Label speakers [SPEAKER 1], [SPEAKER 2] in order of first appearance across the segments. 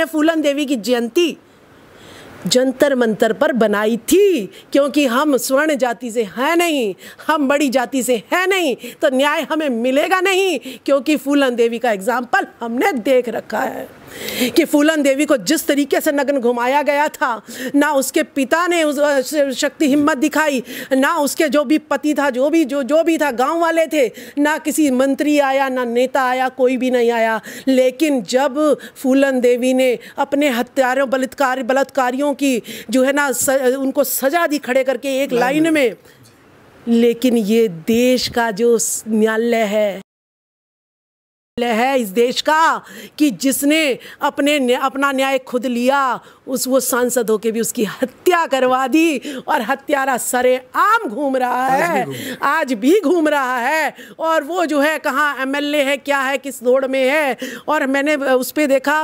[SPEAKER 1] हमने फूलन देवी की जयंती जंतर मंतर पर बनाई थी, क्योंकि हम स्वर्ण जाति से हैं नहीं, हम बड़ी जाति से हैं नहीं, तो न्याय हमें मिलेगा नहीं। क्योंकि फूलन देवी का एग्जाम्पल हमने देख रखा है कि फूलन देवी को जिस तरीके से नग्न घुमाया गया था, ना उसके पिता ने उस शक्ति हिम्मत दिखाई, ना उसके जो भी पति था, जो भी था, गांव वाले थे, ना किसी मंत्री आया, ना नेता आया, कोई भी नहीं आया। लेकिन जब फूलन देवी ने अपने हत्यारों बलात्कारियों की जो है ना उनको सजा दी खड़े करके एक लाइन में, लेकिन ये देश का जो न्यायालय है इस देश का कि जिसने अपना न्याय खुद लिया, वो सांसद होके भी उसकी हत्या करवा दी, और हत्यारा सरेआम घूम रहा है, आज भी घूम रहा है। और वो जो है कहाँ एमएलए है, क्या है, किस दौड़ में है। और मैंने उस पर देखा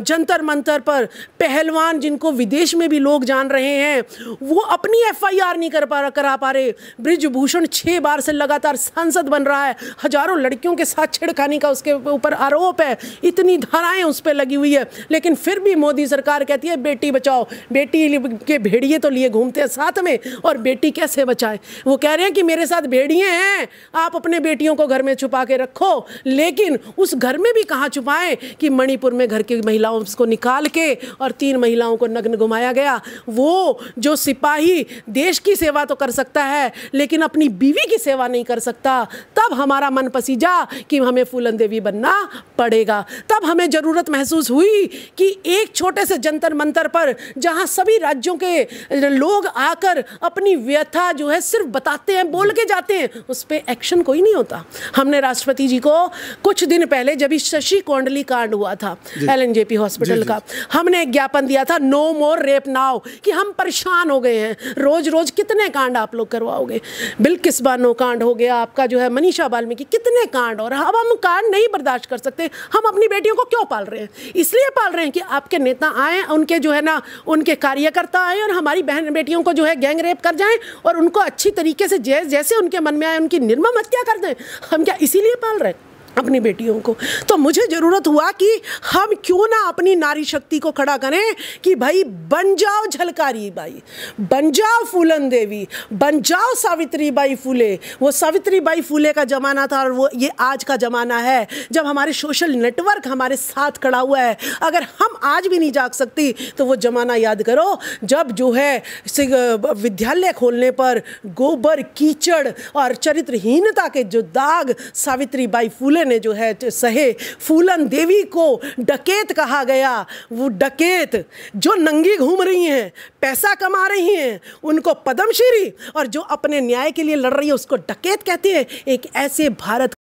[SPEAKER 1] जंतर मंतर पर पहलवान जिनको विदेश में भी लोग जान रहे हैं, वो अपनी एफआईआर नहीं करा पा रहे। बृजभूषण 6 बार से लगातार सांसद बन रहा है, हजारों लड़कियों के साथ छेड़खानी का उसके ऊपर आरोप है, इतनी धाराएं उस पर लगी हुई है, लेकिन फिर भी मोदी सरकार कहती है बेटी बचाओ। बेटी के भेड़िए तो लिए घूमते हैं साथ में, और बेटी कैसे बचाए। वो कह रहे हैं कि मेरे साथ भेड़िए हैं, आप अपने बेटियों को घर में छुपा के रखो, लेकिन उस घर में भी कहाँ छुपाएं कि मणिपुर में घर की महिलाओं को निकाल के और 3 महिलाओं को नग्न घुमाया गया। वो जो सिपाही देश की सेवा तो कर सकता है, लेकिन अपनी बीवी की सेवा नहीं कर सकता। तब हमारा मन पसीजा कि हमें फूलन देवी बनना पड़ेगा। तब हमें जरूरत महसूस हुई कि एक छोटे से जंतर मंतर पर, जहां सभी राज्यों के लोग आकर अपनी व्यथा जो है सिर्फ बताते हैं, बोल के जाते हैं, उस पर एक्शन कोई नहीं होता। हमने राष्ट्रपति जी को कुछ दिन पहले, जब शशि कोंडली कांड हुआ था एलएनजेपी हॉस्पिटल का, हमने एक ज्ञापन दिया था, नो मोर रेप नाउ, कि हम परेशान हो गए हैं, रोज रोज कितने कांड आप लोग करवाओगे। बिल्किस बानो कांड हो गया, आपका जो है मनीषा वाल्मीकि, कितने कांड। और अब हम कांड नहीं बर्दाश्त कर सकते। हम अपनी बेटियों को क्यों पाल रहे हैं? इसलिए पाल रहे हैं कि आपके नेता आए, उनके जो है ना उनके कार्यकर्ता आए और हमारी बहन बेटियों को जो है गैंग रेप कर जाएं और उनको अच्छी तरीके से जैसे उनके मन में आए उनकी निर्मम हत्या कर दें। हम क्या इसीलिए पाल रहे हैं अपनी बेटियों को? तो मुझे ज़रूरत हुआ कि हम क्यों ना अपनी नारी शक्ति को खड़ा करें कि भाई बन जाओ झलकारी बाई, बन जाओ फूलन देवी, बन जाओ सावित्री बाई फूले। वो सावित्री बाई फूले का ज़माना था और वो ये आज का ज़माना है, जब हमारे सोशल नेटवर्क हमारे साथ खड़ा हुआ है। अगर हम आज भी नहीं जाग सकती तो वो ज़माना याद करो जब जो है विद्यालय खोलने पर गोबर कीचड़ और चरित्रहीनता के जो दाग सावित्री बाई फूले ने जो है सहे। फूलन देवी को डकैत कहा गया। वो डकैत जो नंगी घूम रही हैं, पैसा कमा रही हैं, उनको पद्मश्री, और जो अपने न्याय के लिए लड़ रही है उसको डकैत कहते हैं। एक ऐसे भारत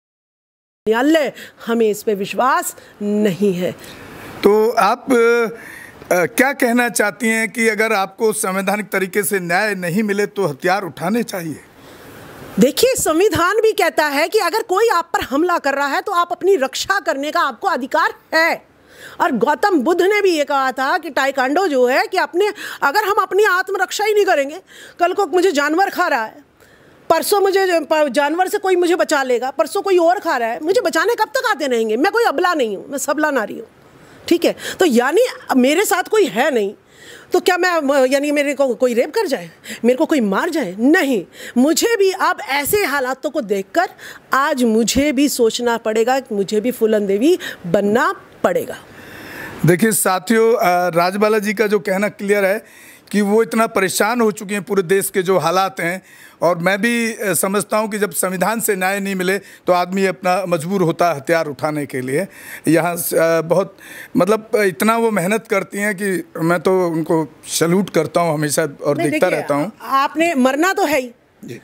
[SPEAKER 1] न्यायालय, हमें इस पे विश्वास नहीं है।
[SPEAKER 2] तो आप क्या कहना चाहती हैं कि अगर आपको संवैधानिक तरीके से न्याय नहीं मिले तो हथियार उठाने चाहिए?
[SPEAKER 1] देखिए, संविधान भी कहता है कि अगर कोई आप पर हमला कर रहा है तो आप अपनी रक्षा करने का आपको अधिकार है। और गौतम बुद्ध ने भी ये कहा था कि टाइकांडो जो है कि अगर हम अपनी आत्मरक्षा ही नहीं करेंगे, कल को मुझे जानवर खा रहा है, परसों मुझे जानवर से कोई मुझे बचा लेगा, परसों कोई और खा रहा है, मुझे बचाने कब तक आते रहेंगे? मैं कोई अबला नहीं हूँ, मैं सबला नारी हूँ, ठीक है? तो यानी मेरे साथ कोई है नहीं, तो क्या मैं यानी मेरे को कोई रेप कर जाए, मेरे को कोई मार जाए? नहीं। मुझे भी अब ऐसे हालातों को देखकर आज मुझे भी सोचना पड़ेगा कि मुझे भी फूलन देवी बनना पड़ेगा।
[SPEAKER 2] देखिए साथियों, राजबाला जी का जो कहना क्लियर है कि वो इतना परेशान हो चुके हैं पूरे देश के जो हालात हैं, और मैं भी समझता हूं कि जब संविधान से न्याय नहीं मिले तो आदमी अपना मजबूर होता है हथियार उठाने के लिए। यहाँ बहुत मतलब इतना वो मेहनत करती हैं कि मैं तो उनको सैल्यूट करता हूं हमेशा और देखता रहता हूं।
[SPEAKER 1] आपने मरना तो है ही जी,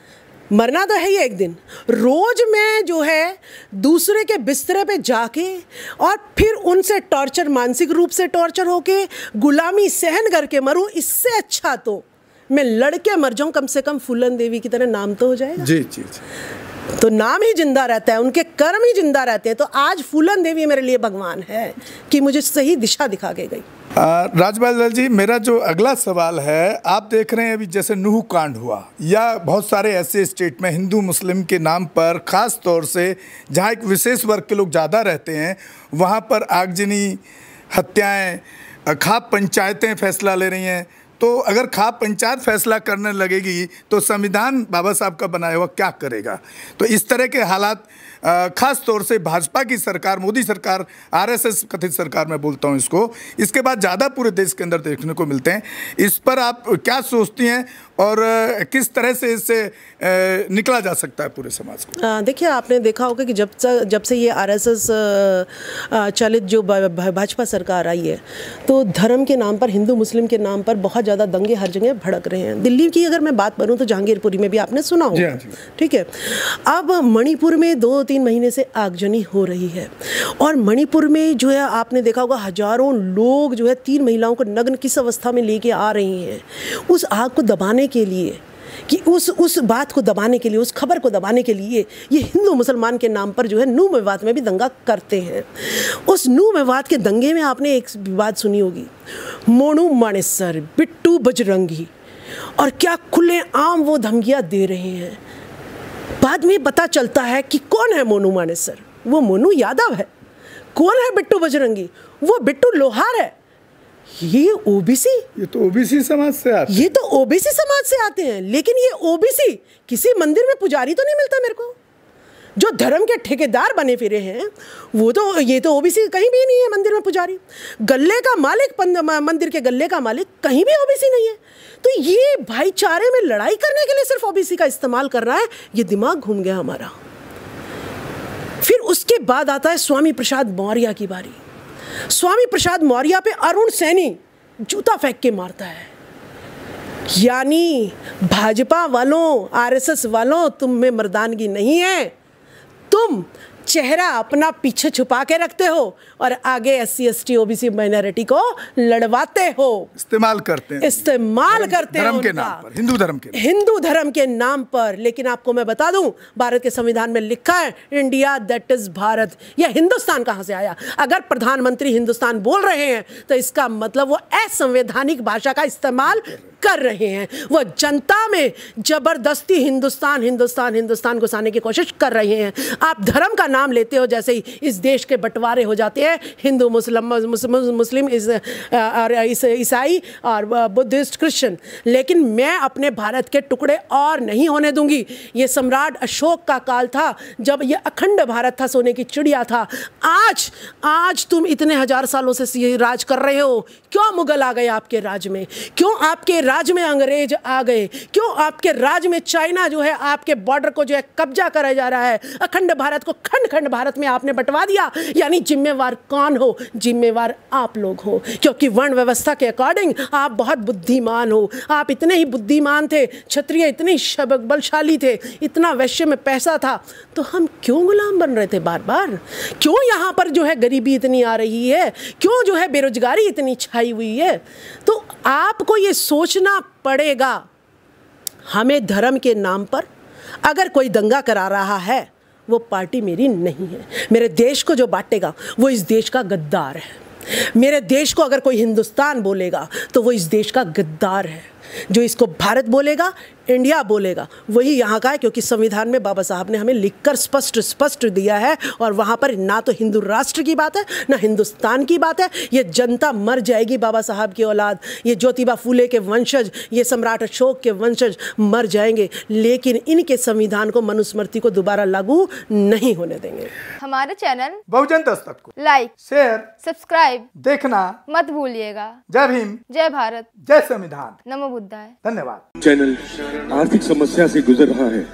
[SPEAKER 1] मरना तो है ही एक दिन। रोज मैं जो है दूसरे के बिस्तरे पे जाके और फिर उनसे टॉर्चर, मानसिक रूप से टॉर्चर होके गुलामी सहन करके मरूं, इससे अच्छा तो मैं लड़के मर जाऊं, कम से कम फूलन देवी की तरह नाम तो हो जाएगा। जी जी जी। तो नाम ही जिंदा रहता है, उनके कर्म ही जिंदा रहते हैं। तो आज फूलन देवी मेरे लिए भगवान है कि मुझे सही दिशा दिखा के गई।
[SPEAKER 2] राजबाला जी, मेरा जो अगला सवाल है, आप देख रहे हैं अभी जैसे नूह कांड हुआ या बहुत सारे ऐसे स्टेट में हिंदू मुस्लिम के नाम पर, ख़ास तौर से जहाँ एक विशेष वर्ग के लोग ज़्यादा रहते हैं, वहाँ पर आगजनी, हत्याएं, खाप पंचायतें फैसला ले रही हैं, तो अगर खाप पंचायत फैसला करने लगेगी तो संविधान बाबा साहब का बनाया हुआ क्या करेगा? तो इस तरह के हालात खास तौर से भाजपा की सरकार, मोदी सरकार, आरएसएस कथित सरकार मैं बोलता हूं इसको, इसके बाद ज़्यादा पूरे देश के अंदर देखने को मिलते हैं। इस पर आप क्या सोचती हैं और किस तरह से इससे निकला जा सकता है पूरे समाज को?
[SPEAKER 1] देखिए, आपने देखा होगा कि जब से ये आरएसएस चलित जो भाजपा सरकार आई है, तो धर्म के नाम पर, हिंदू मुस्लिम के नाम पर बहुत ज़्यादा दंगे हर जगह भड़क रहे हैं। दिल्ली की अगर मैं बात करूँ तो जहांगीरपुरी में भी आपने सुना होगा, ठीक है। अब मणिपुर में 2-3 महीने से आगजनी हो रही है, और मणिपुर में जो है आपने देखा होगा हजारों लोग जो है 3 महिलाओं को नग्न किस अवस्था में लेके आ रहे हैं। उस आग को दबाने के लिए, कि उस बात को दबाने के लिए, उस खबर को दबाने के लिए ये हिंदू मुसलमान के नाम पर जो है नू मेवात में भी दंगा करते हैं। उस नू मेवात के दंगे में आपने एक बात सुनी होगी, मोनू मानेसर, बिट्टू बजरंगी, और क्या खुले आम वो धमकियाँ दे रहे हैं। बाद में पता चलता है कि कौन है मोनू मानेसर, वो मोनू यादव है। कौन है बिट्टू बजरंगी, वो बिट्टू लोहार है। ये ओबीसी,
[SPEAKER 2] ये तो ओबीसी समाज से आते हैं।
[SPEAKER 1] ये तो ओबीसी समाज से आते हैं, लेकिन ये ओबीसी किसी मंदिर में पुजारी तो नहीं मिलता मेरे को। जो धर्म के ठेकेदार बने फिरे हैं वो तो, ये तो ओबीसी कहीं भी नहीं है मंदिर में पुजारी। गल्ले का मालिक, मंदिर के गल्ले का मालिक कहीं भी ओबीसी नहीं है। तो ये भाईचारे में लड़ाई करने के लिए सिर्फ ओबीसी का इस्तेमाल कर रहा है। ये दिमाग घूम गया हमारा। फिर उसके बाद आता है स्वामी प्रसाद मौर्य की बारी। स्वामी प्रसाद मौर्य पे अरुण सैनी जूता फेंक के मारता है। यानी भाजपा वालों, आरएसएस वालों, तुम में मर्दानगी नहीं है। तुम चेहरा अपना पीछे छुपा के रखते हो और आगे SC ST OBC माइनॉरिटी को लड़वाते हो, इस्तेमाल करते हैं
[SPEAKER 2] धर्म के नाम पर, हिंदू धर्म के नाम पर। लेकिन आपको मैं बता दूं, भारत के संविधान में लिखा है इंडिया दैट इज भारत। यह हिंदुस्तान कहां से आया? अगर प्रधानमंत्री हिंदुस्तान बोल रहे हैं तो इसका मतलब वो असंवैधानिक भाषा का इस्तेमाल कर रहे हैं। वो जनता में जबरदस्ती हिंदुस्तान हिंदुस्तान हिंदुस्तान घुसाने की कोशिश कर रहे हैं। आप धर्म का नाम लेते हो, जैसे ही इस देश के बंटवारे हो जाते हैं, हिंदू मुस्लिम ईसाई और बुद्धिस्ट क्रिश्चियन। लेकिन मैं अपने भारत के टुकड़े और नहीं होने दूंगी। ये सम्राट अशोक का काल था जब ये अखंड भारत था, सोने की चिड़िया था। आज तुम इतने हजार सालों से राज कर रहे हो। क्यों मुगल आ गए आपके राज में? क्यों आपके राज में अंग्रेज आ गए? क्यों आपके राज में चाइना जो है आपके बॉर्डर को जो है कब्जा करा जा रहा है? अखंड भारत को खंड खंड भारत में आपने बंटवा दिया। यानी जिम्मेवार कौन हो? जिम्मेवार आप लोग हो, क्योंकि वर्ण व्यवस्था के अकॉर्डिंग आप बहुत बुद्धिमान हो। आप इतने ही बुद्धिमान थे, क्षत्रिय इतने ही बलशाली थे, इतना वैश्य में पैसा था, तो हम क्यों गुलाम बन रहे थे बार बार? क्यों यहाँ पर जो है गरीबी इतनी आ रही है? क्यों जो है बेरोजगारी इतनी छाई हुई है? तो आपको ये सोचना पड़ेगा, हमें धर्म के नाम पर अगर कोई दंगा करा रहा है, वो पार्टी मेरी नहीं है। मेरे देश को जो बांटेगा वो इस देश का गद्दार है। मेरे देश को अगर कोई हिंदुस्तान बोलेगा तो वो इस देश का गद्दार है। जो इसको भारत बोलेगा, इंडिया बोलेगा, वही यहाँ का है, क्योंकि संविधान में बाबा साहब ने हमें लिखकर स्पष्ट दिया है। और वहाँ पर ना तो हिंदू राष्ट्र की बात है, ना हिंदुस्तान की बात है। ये जनता मर जाएगी, बाबा साहब की औलाद, ये ज्योतिबा फूले के वंशज, ये सम्राट अशोक के वंशज मर जाएंगे, लेकिन इनके संविधान को, मनुस्मृति को दोबारा लागू नहीं होने देंगे।
[SPEAKER 3] हमारे चैनल
[SPEAKER 2] बहुजन दस्तक को
[SPEAKER 3] लाइक,
[SPEAKER 2] शेयर,
[SPEAKER 3] सब्सक्राइब
[SPEAKER 2] देखना
[SPEAKER 3] मत भूलिएगा।
[SPEAKER 2] जय भीम,
[SPEAKER 3] जय भारत,
[SPEAKER 2] जय संविधान,
[SPEAKER 3] नमो बुद्धाय।
[SPEAKER 2] धन्यवाद।
[SPEAKER 4] चैनल आर्थिक समस्या से गुजर रहा है।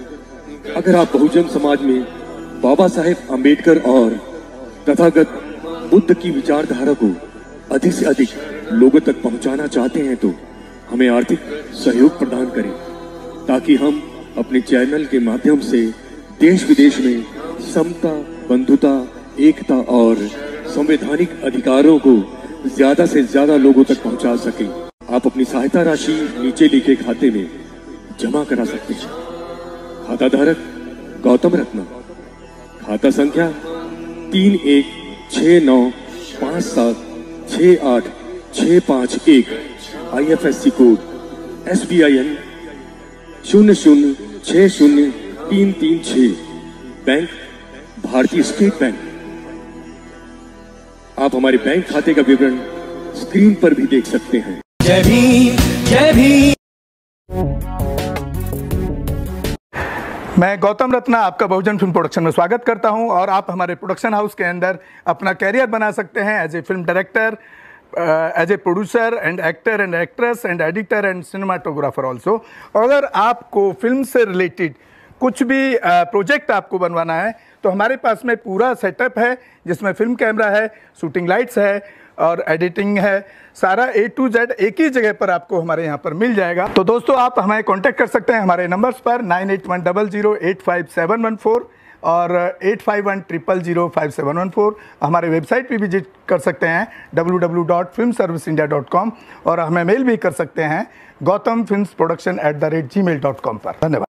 [SPEAKER 4] अगर आप बहुजन समाज में बाबा साहेब अम्बेडकर और तथागत बुद्ध की विचारधारा को अधिक से अधिक लोगों तक पहुंचाना चाहते हैं तो हमें आर्थिक सहयोग प्रदान करें, ताकि हम अपने चैनल के माध्यम से देश विदेश में समता, बंधुता, एकता और संवैधानिक अधिकारों को ज्यादा से ज्यादा लोगों तक पहुंचा सकें। आप अपनी सहायता राशि नीचे लिखे खाते में जमा करा सकते हैं। खाता धारक गौतम रत्न, खाता संख्या 316957686551, IFSC कोड SBIN 0060336, बैंक भारतीय स्टेट बैंक। आप हमारे बैंक खाते का विवरण स्क्रीन पर भी देख सकते हैं।
[SPEAKER 5] जय भीम, जय भीम।
[SPEAKER 2] मैं गौतम रत्ना आपका बहुजन फिल्म प्रोडक्शन में स्वागत करता हूं और आप हमारे प्रोडक्शन हाउस के अंदर अपना कैरियर बना सकते हैं as a film director, as a producer and actor and actress and editor and cinematographer also. अगर आपको फिल्म से रिलेटेड कुछ भी प्रोजेक्ट आपको बनवाना है तो हमारे पास में पूरा सेटअप है, जिसमें फिल्म कैमरा है, शूटिंग लाइट्स है और एडिटिंग है। सारा A to Z एक ही जगह पर आपको हमारे यहाँ पर मिल जाएगा। तो दोस्तों आप हमें कांटेक्ट कर सकते हैं हमारे नंबर्स पर 9810085714 और 8510005714। हमारे वेबसाइट भी विजिट कर सकते हैं www.filmserviceindia.com और हमें मेल भी कर सकते हैं gautamfilmsproduction@gmail.com पर। धन्यवाद।